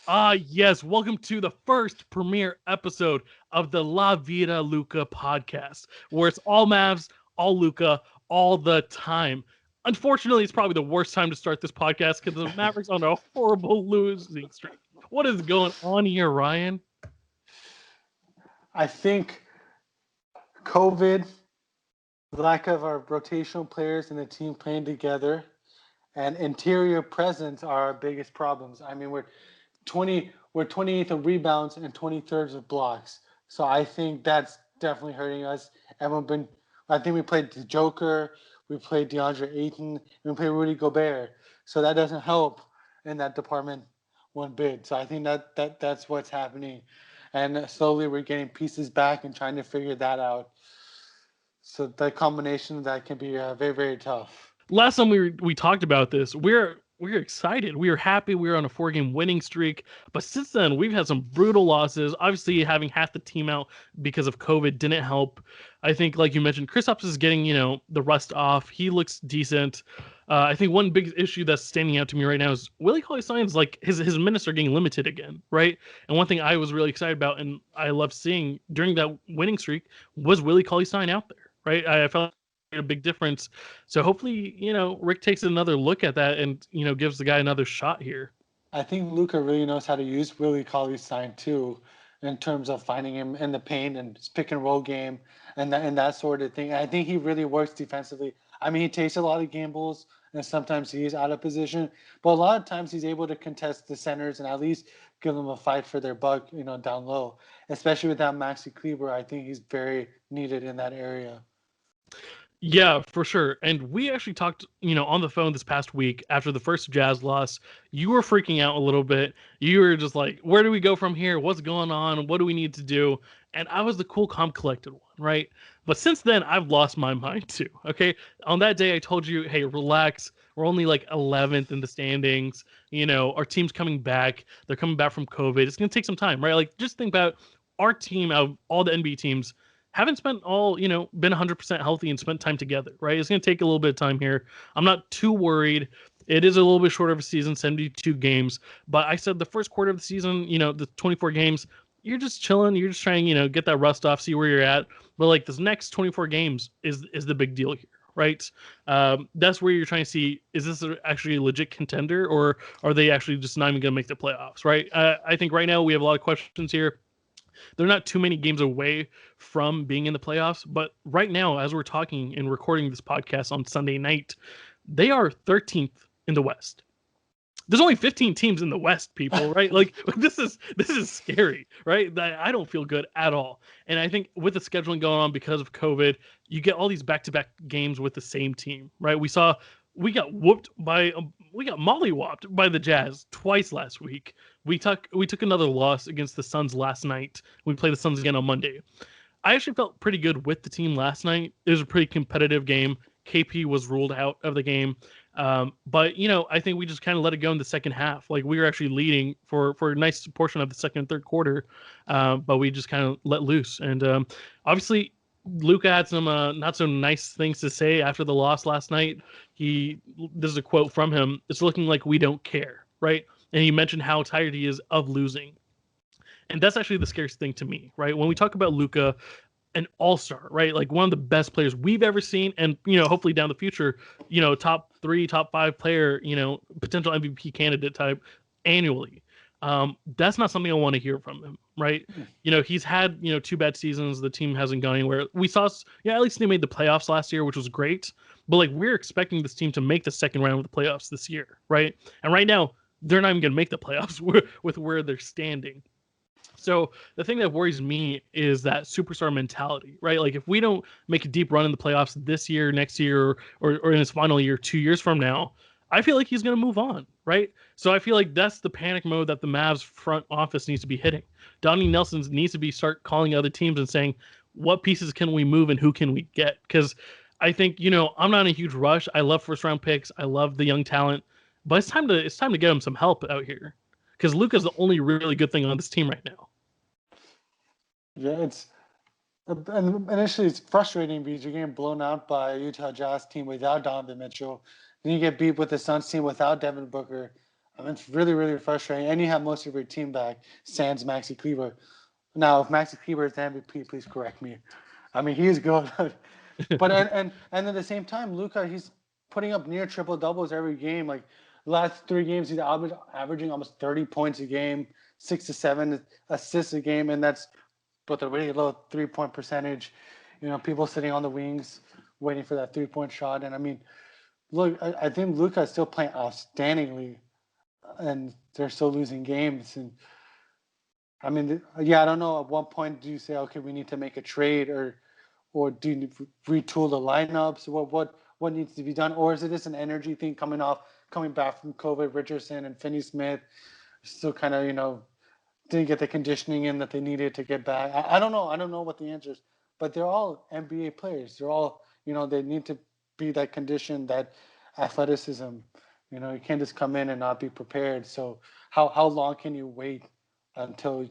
Yes, welcome to the first premiere episode of the La Vida Luca podcast, where it's all Mavs, all Luca, all the time. Unfortunately, it's probably the worst time to start this podcast because the Mavericks on a horrible losing streak. What is going on here, Ryan? I think COVID, lack of our rotational players and the team playing together, and interior presence are our biggest problems. I mean, we're 28th in rebounds and 23rd of blocks. So I think that's definitely hurting us. I think we played the Joker, we played DeAndre Ayton, and we played Rudy Gobert. So that doesn't help in that department one bit. So I think that's what's happening, and slowly we're getting pieces back and trying to figure that out. So the combination of that can be very, very tough. Last time we talked about this, we're excited. We were happy. We were on a 4-game winning streak. But since then, we've had some brutal losses. Obviously, having half the team out because of COVID didn't help. I think, like you mentioned, Kristaps is getting, the rust off. He looks decent. I think one big issue that's standing out to me right now is Willie Cauley-Stein's like his minutes are getting limited again, right? And one thing I was really excited about and I love seeing during that winning streak was Willie Cauley-Stein out there, right? I felt a big difference. So hopefully, Rick takes another look at that and, gives the guy another shot here. I think Luca really knows how to use Willie Cauley-Stein too, in terms of finding him in the paint and his pick and roll game and that sort of thing. I think he really works defensively. I mean, he takes a lot of gambles and sometimes he's out of position, but a lot of times he's able to contest the centers and at least give them a fight for their buck, down low. Especially without Maxi Kleber, I think he's very needed in that area. Yeah, for sure. And we actually talked, on the phone this past week after the first Jazz loss. You were freaking out a little bit. You were just like, where do we go from here? What's going on? What do we need to do? And I was the cool, calm, collected one, right? But since then, I've lost my mind too. Okay. On that day, I told you, hey, relax. We're only like 11th in the standings. Our team's coming back. They're coming back from COVID. It's going to take some time, right? Like, just think about our team out of all the NBA teams haven't spent been 100% healthy and spent time together, right? It's going to take a little bit of time here. I'm not too worried. It is a little bit shorter of a season, 72 games. But I said the first quarter of the season, the 24 games, you're just chilling. You're just trying, get that rust off, see where you're at. But like this next 24 games is the big deal here, right? That's where you're trying to see, is this actually a legit contender or are they actually just not even going to make the playoffs, right? I think right now we have a lot of questions here. They're not too many games away from being in the playoffs, but right now, as we're talking and recording this podcast on Sunday night, they are 13th in the West. There's only 15 teams in the West, people, right? Like this is scary, right? I don't feel good at all. And I think with the scheduling going on because of COVID, you get all these back-to-back games with the same team, right? We got mollywopped by the Jazz twice last week. We took another loss against the Suns last night. We play the Suns again on Monday. I actually felt pretty good with the team last night. It was a pretty competitive game. KP was ruled out of the game. But I think we just kind of let it go in the second half. Like we were actually leading for a nice portion of the second and third quarter. But we just kind of let loose. And obviously Luca had some not so nice things to say after the loss last night. This is a quote from him. It's looking like we don't care, right? And he mentioned how tired he is of losing. And that's actually the scariest thing to me, right? When we talk about Luca, an all-star, right? Like one of the best players we've ever seen. And, hopefully down the future, top 3, top 5 player, potential MVP candidate type annually. That's not something I want to hear from him, right? He's had, 2 bad seasons. The team hasn't gone anywhere. We saw, at least they made the playoffs last year, which was great. But like we're expecting this team to make the second round of the playoffs this year, right? And right now, they're not even going to make the playoffs with where they're standing. So the thing that worries me is that superstar mentality, right? Like if we don't make a deep run in the playoffs this year, next year, or in his final year, 2 years from now, I feel like he's going to move on, right? So I feel like that's the panic mode that the Mavs front office needs to be hitting. Donnie Nelson needs to start calling other teams and saying, what pieces can we move and who can we get? Because I think, I'm not in a huge rush. I love first round picks. I love the young talent, but it's time to get him some help out here. Because Luka's the only really good thing on this team right now. Yeah, and initially it's frustrating because you're getting blown out by a Utah Jazz team without Donovan Mitchell. Then you get beat with the Suns team without Devin Booker. And it's really, really frustrating. And you have most of your team back, sans Maxi Kleber. Now, if Maxi Kleber is the MVP, please correct me. I mean, he is good. But and at the same time, Luka, he's putting up near triple doubles every game. Like the last 3 games, he's averaging almost 30 points a game, 6 to 7 assists a game, and that's with a really low 3-point percentage. People sitting on the wings waiting for that 3-point shot. And I mean, look, I think Luka is still playing outstandingly, and they're still losing games. And I mean, yeah, I don't know. At what point do you say, okay, we need to make a trade, or do you retool the lineups? What needs to be done, or is it just an energy thing coming back from COVID? Richardson and Finney-Smith still kind of didn't get the conditioning in that they needed to get back. I don't know. I don't know what the answer is, but they're all NBA players. They're all they need to be that condition, that athleticism. You can't just come in and not be prepared. So how long can you wait until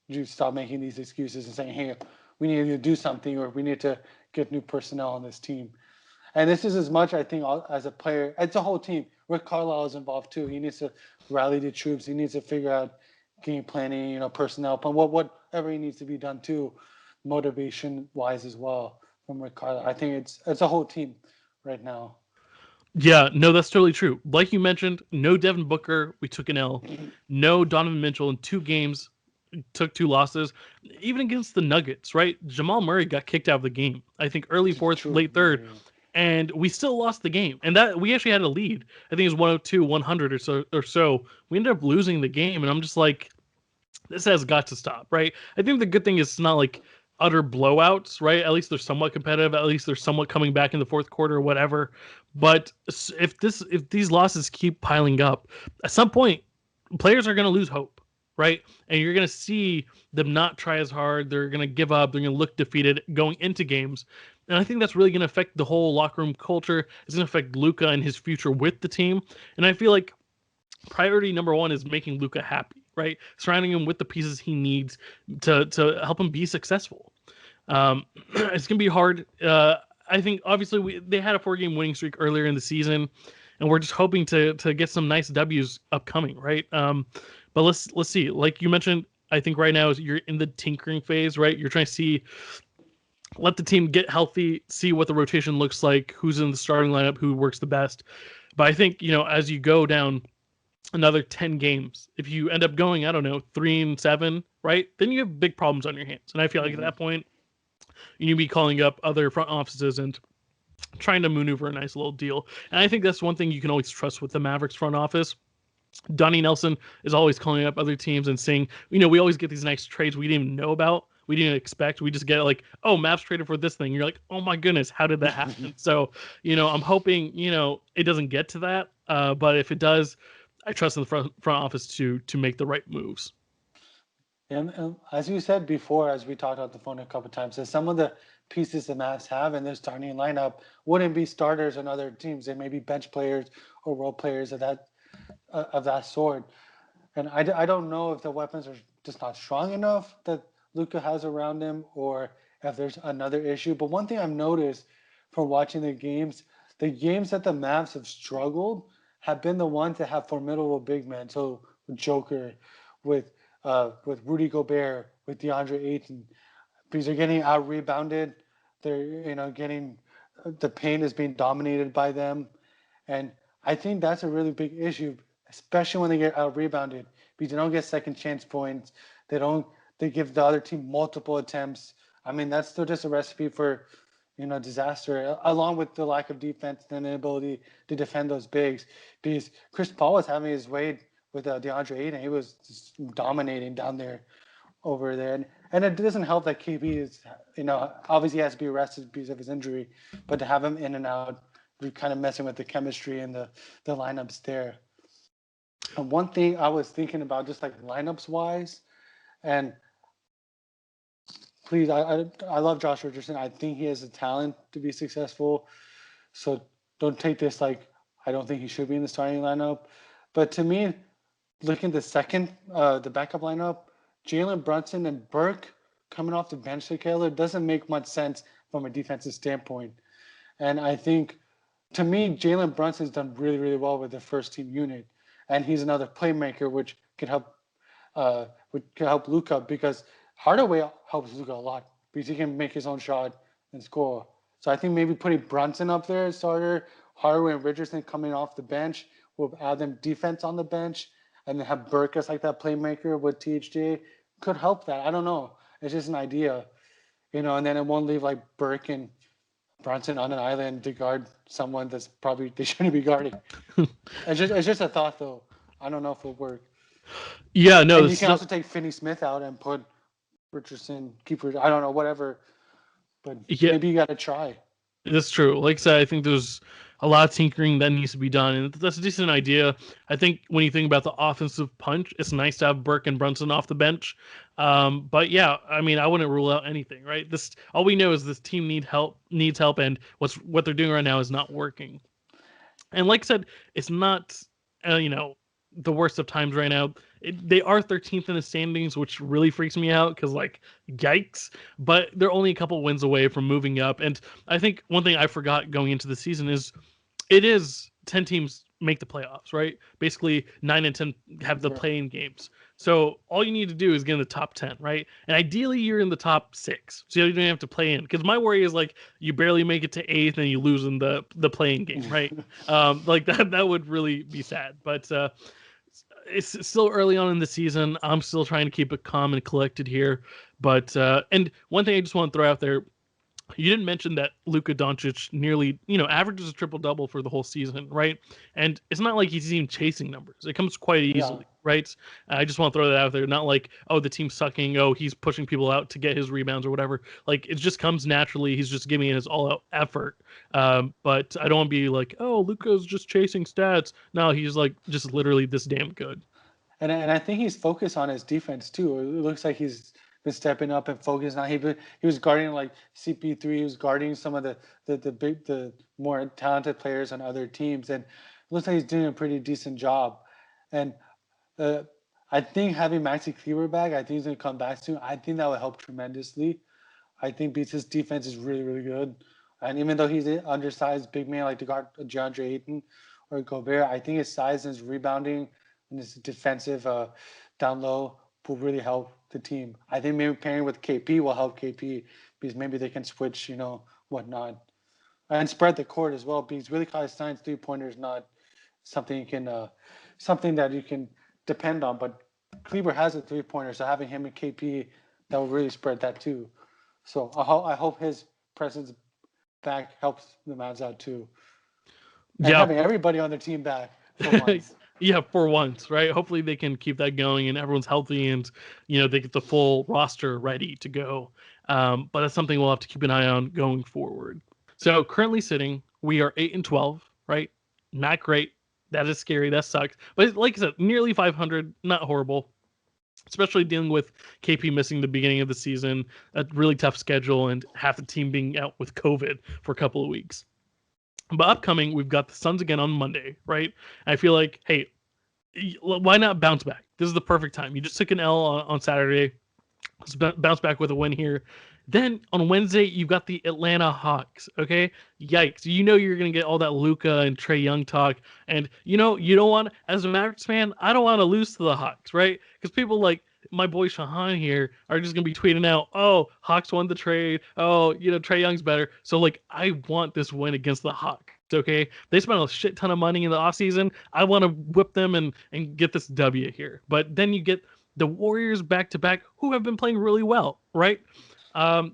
you stop making these excuses and saying, hey, we need to do something, or we need to get new personnel on this team? And this is as much, I think, as a player. It's a whole team. Rick Carlisle is involved too. He needs to rally the troops. He needs to figure out game planning, personnel plan, whatever he needs to be done too, motivation-wise as well from Rick Carlisle. I think it's a whole team right now. Yeah, no, that's totally true. Like you mentioned, no Devin Booker, we took an L. No Donovan Mitchell in 2 games, took 2 losses. Even against the Nuggets, right? Jamal Murray got kicked out of the game. I think early fourth, late third, and we still lost the game. And that we actually had a lead. I think it was 102, 100 or so. We ended up losing the game, and I'm just like, this has got to stop, right? I think the good thing is it's not like utter blowouts, right? At least they're somewhat competitive. At least they're somewhat coming back in the fourth quarter or whatever. But if these losses keep piling up, at some point, players are going to lose hope, right? And you're going to see them not try as hard. They're going to give up. They're going to look defeated going into games. And I think that's really going to affect the whole locker room culture. It's going to affect Luka and his future with the team. And I feel like priority number 1 is making Luka happy, right? Surrounding him with the pieces he needs to help him be successful. It's gonna be hard. I think obviously they had a 4-game winning streak earlier in the season, and we're just hoping to get some nice W's upcoming, right? But let's see. Like you mentioned, I think right now is you're in the tinkering phase, right? You're trying to see, let the team get healthy, see what the rotation looks like, who's in the starting lineup, who works the best. But I think as you go down another 10 games, if you end up going, I don't know, 3-7, right? Then you have big problems on your hands. And I feel like at that point, you need to be calling up other front offices and trying to maneuver a nice little deal. And I think that's one thing you can always trust with the Mavericks front office. Donnie Nelson is always calling up other teams and saying, we always get these nice trades we didn't even know about. We didn't expect. We just get like, oh, Mavs traded for this thing. You're like, oh my goodness, how did that happen? So, I'm hoping, it doesn't get to that. But if it does, I trust in the front office to make the right moves. And as you said before, as we talked on the phone a couple of times, that some of the pieces the Mavs have in their starting lineup wouldn't be starters on other teams. They may be bench players or role players of that sort. And I don't know if the weapons are just not strong enough that Luka has around him, or if there's another issue. But one thing I've noticed from watching the games that the Mavs have struggled have been the ones that have formidable big men. So with Joker, with Rudy Gobert, with DeAndre Ayton, because they're getting out rebounded. They're getting, the paint is being dominated by them, and I think that's a really big issue, especially when they get out rebounded, because they don't get second chance points. They give the other team multiple attempts. I mean, that's still just a recipe for disaster, along with the lack of defense and the inability to defend those bigs. Because Chris Paul was having his way with DeAndre Ayton. He was just dominating down there, over there. And it doesn't help that KB is, obviously he has to be arrested because of his injury, but to have him in and out, we're kind of messing with the chemistry and the lineups there. And one thing I was thinking about, just like lineups wise, and please, I love Josh Richardson. I think he has the talent to be successful. So don't take this like I don't think he should be in the starting lineup. But to me, looking at the backup lineup, Jalen Brunson and Burke coming off the bench together doesn't make much sense from a defensive standpoint. And I think, to me, Jalen Brunson's done really, really well with the first team unit. and he's another playmaker, which can help Luka, because Hardaway helps Luka a lot because he can make his own shot and score. So I think maybe putting Brunson up there as starter, Hardaway and Richardson coming off the bench will add them defense on the bench, and then have Burke as like that playmaker with THJ could help that. I don't know. It's just an idea, and then it won't leave like Burke and Brunson on an island to guard someone that's probably they shouldn't be guarding. It's just a thought though. I don't know if it'll work. Yeah, no. And you can also take Finney Smith out and put Richardson, keeper. I don't know, whatever. But maybe you got to try. That's true. Like I said, I think there's a lot of tinkering that needs to be done, and that's a decent idea. I think when you think about the offensive punch, it's nice to have Burke and Brunson off the bench. But yeah, I mean, I wouldn't rule out anything, right? All we know is this team needs help, and what they're doing right now is not working. And like I said, it's not, the worst of times right now. They are 13th in the standings, which really freaks me out because, like, yikes. But they're only a couple wins away from moving up. And I think one thing I forgot going into the season is it is 10 teams make the playoffs, right? Basically, 9 and 10 have the play-in games. So all you need to do is get in the top 10, right? And ideally, you're in the top 6, so you don't have to play in. Because my worry is, like, you barely make it to 8th and you lose in the play-in game, right? Like, that would really be sad. But it's still early on in the season. I'm still trying to keep it calm and collected here. But and one thing I just want to throw out there, you didn't mention that Luka Doncic nearly, averages a triple-double for the whole season, right? And it's not like he's even chasing numbers. It comes quite easily, right? I just want to throw that out there. Not like, oh, the team's sucking. Oh, he's pushing people out to get his rebounds or whatever. Like, it just comes naturally. He's just giving it his all-out effort. But I don't want to be like, oh, Luka's just chasing stats. No, he's like just literally this damn good. And I think he's focused on his defense too. It looks like he's been stepping up and focusing on. He was guarding like CP3. He was guarding some of the more talented players on other teams, and it looks like he's doing a pretty decent job. And I think having Maxi Kleber back, I think he's going to come back soon. I think that will help tremendously. I think his defense is really, really good. And even though he's an undersized big man like to guard DeAndre Ayton or Gobert, I think his size and his rebounding and his defensive down low will really help the team. I think maybe pairing with KP will help KP because maybe they can switch, whatnot. And spread the court as well, because Willie Cauley-Stein's three-pointer is not something that you can depend on. But Kleber has a three-pointer, so having him and KP, that will really spread that too. So I hope his presence back helps the Mavs out too. And having everybody on their team back for once. Yeah, for once, right? Hopefully they can keep that going and everyone's healthy and, they get the full roster ready to go. But that's something we'll have to keep an eye on going forward. So currently sitting, we are 8-12, right? Not great. That is scary. That sucks. But like I said, nearly 500, not horrible. Especially dealing with KP missing the beginning of the season, a really tough schedule, and half the team being out with COVID for a couple of weeks. But upcoming, we've got the Suns again on Monday, right? I feel like, hey, why not bounce back? This is the perfect time. You just took an L on Saturday. Let's bounce back with a win here. Then on Wednesday, you've got the Atlanta Hawks, okay? Yikes. You're going to get all that Luka and Trae Young talk. And, you don't want, as a Mavericks fan, I don't want to lose to the Hawks, right? Because people like my boy Shahan here are just going to be tweeting out, oh, Hawks won the trade. Oh, Trae Young's better. So, I want this win against the Hawks, okay? They spent a shit ton of money in the offseason. I want to whip them and get this W here. But then you get the Warriors back-to-back, who have been playing really well, right?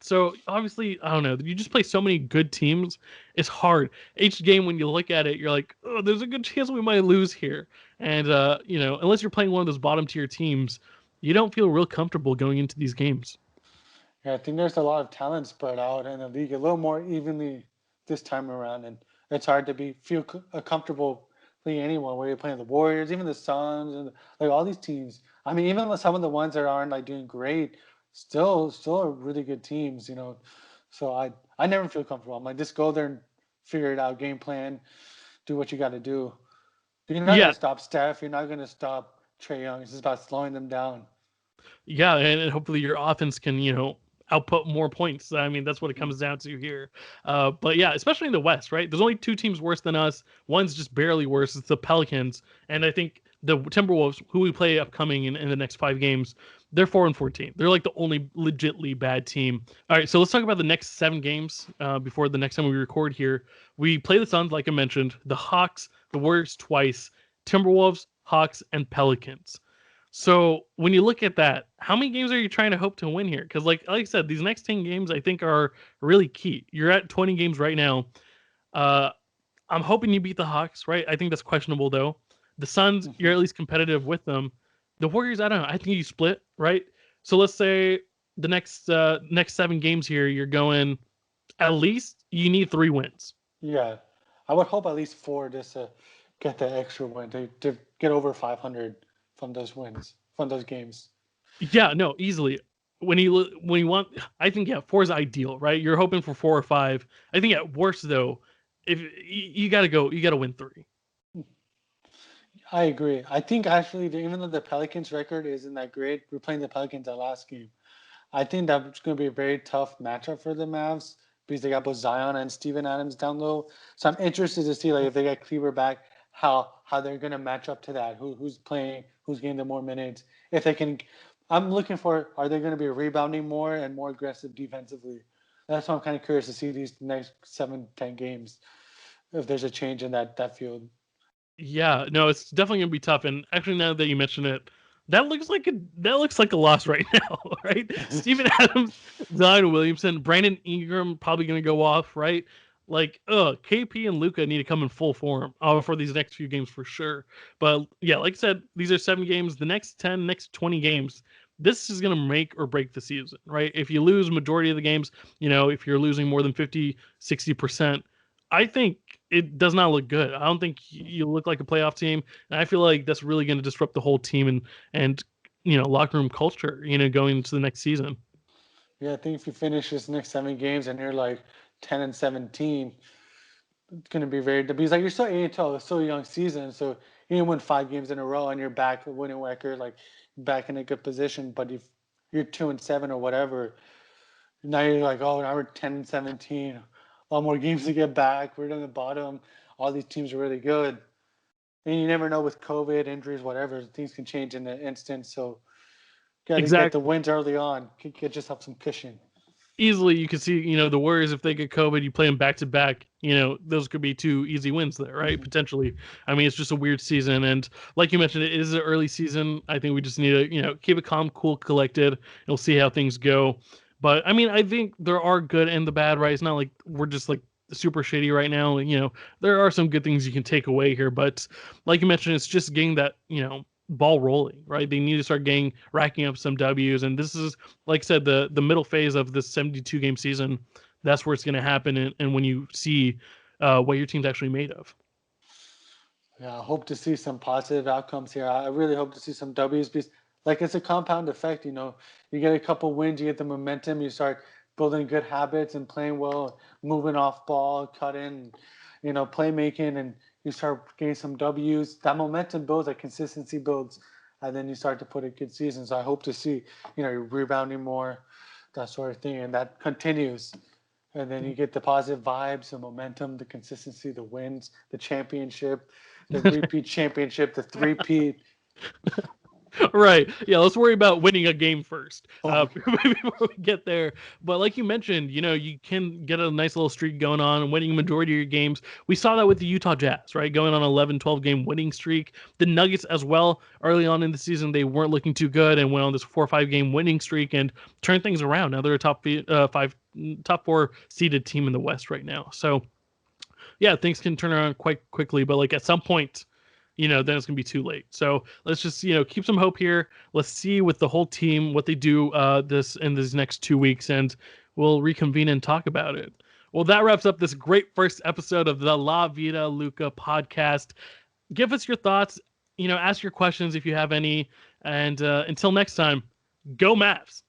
So obviously, I don't know. You just play so many good teams. It's hard. Each game, when you look at it, you're like, oh, there's a good chance we might lose here. And, unless you're playing one of those bottom tier teams, you don't feel real comfortable going into these games. Yeah, I think there's a lot of talent spread out in the league a little more evenly this time around. And it's hard to feel comfortable playing anyone, whether you're playing the Warriors, even the Suns, and all these teams. I mean, even some of the ones that aren't doing great, still are really good teams, So I never feel comfortable. I'm like, just go there and figure it out, game plan, do what you got to do. You're not going to stop Steph. You're not going to stop Trae Young. It's just about slowing them down. Yeah, and hopefully your offense can, output more points. I mean, that's what it comes down to here. But yeah, especially in the West, right? There's only two teams worse than us. One's just barely worse. It's the Pelicans. And I think The Timberwolves, who we play upcoming in the next 5 games, they're 4-14. They're like the only legitly bad team. All right, so let's talk about the next 7 games before the next time we record here. We play the Suns, like I mentioned, the Hawks, the Warriors twice, Timberwolves, Hawks, and Pelicans. So when you look at that, how many games are you trying to hope to win here? Because like I said, these next 10 games I think are really key. You're at 20 games right now. I'm hoping you beat the Hawks, right? I think that's questionable though. The Suns, you're at least competitive with them. The Warriors, I don't know. I think you split, right? So let's say the next 7 games here, you're going at least you need 3 wins. Yeah, I would hope at least 4 just to get the extra win to get over 500 from those wins, from those games. Yeah, no, easily. When you want, I think 4 is ideal, right? You're hoping for 4 or 5. I think at worst though, if you got to win 3. I agree. I think actually, even though the Pelicans record isn't that great, we're playing the Pelicans that last game. I think that's going to be a very tough matchup for the Mavs because they got both Zion and Steven Adams down low. So I'm interested to see like if they get Kleber back, how they're going to match up to that. Who's playing? Who's getting the more minutes? If they can, I'm looking for. Are they going to be rebounding more and more aggressive defensively? That's why I'm kind of curious to see these next 7-10 games if there's a change in that field. Yeah, no, it's definitely gonna be tough. And actually, now that you mention it, that looks like a loss right now, right? Steven Adams, Zion Williamson, Brandon Ingram probably gonna go off, right? Like, KP and Luka need to come in full form for these next few games for sure. But yeah, like I said, these are 7 games. The next 10, next 20 games, this is gonna make or break the season, right? If you lose majority of the games, if you're losing more than 50, 60%, I think it does not look good. I don't think you look like a playoff team, and I feel like that's really going to disrupt the whole team and locker room culture. Going into the next season. Yeah, I think if you finish this next 7 games and you're like 10-17, it's going to be very because like you're still 8-12, it's still a young season, so you can win 5 games in a row and you're back winning record, like back in a good position. But if you're 2-7 or whatever, now you're like, oh, now we're 10-17. A lot more games to get back. We're in the bottom. All these teams are really good. And you never know with COVID, injuries, whatever. Things can change in an instant. So got to get the wins early on. Get yourself some cushion. Easily, you can see, the Warriors, if they get COVID, you play them back to back. Those could be 2 easy wins there, right? Mm-hmm. Potentially. I mean, it's just a weird season. And like you mentioned, it is an early season. I think we just need to, keep it calm, cool, collected. And we'll see how things go. But I mean, I think there are good and the bad, right? It's not like we're just like super shitty right now. There are some good things you can take away here. But like you mentioned, it's just getting that, ball rolling, right? They need to start racking up some W's. And this is, like I said, the middle phase of this 72 game season. That's where it's going to happen. And when you see what your team's actually made of. Yeah, I hope to see some positive outcomes here. I really hope to see some W's because like it's a compound effect, you get a couple wins, you get the momentum, you start building good habits and playing well, moving off ball, cutting, playmaking, and you start getting some W's. That momentum builds, that consistency builds, and then you start to put a good season. So I hope to see, you're rebounding more, that sort of thing, and that continues. And then you get the positive vibes, the momentum, the consistency, the wins, the championship, the repeat championship, the three-peat. Right. Yeah, let's worry about winning a game first before we get there. But like you mentioned, you can get a nice little streak going on and winning a majority of your games. We saw that with the Utah Jazz, right? Going on an 11, 12 game winning streak. The Nuggets as well. Early on in the season, they weren't looking too good and went on this 4 or 5 game winning streak and turned things around. Now they're a top 4 seeded team in the West right now. So yeah, things can turn around quite quickly. But like at some point, then it's going to be too late. So let's just, keep some hope here. Let's see with the whole team what they do these next 2 weeks, and we'll reconvene and talk about it. Well, that wraps up this great first episode of the La Vida Luca podcast. Give us your thoughts, ask your questions if you have any. And until next time, go Mavs.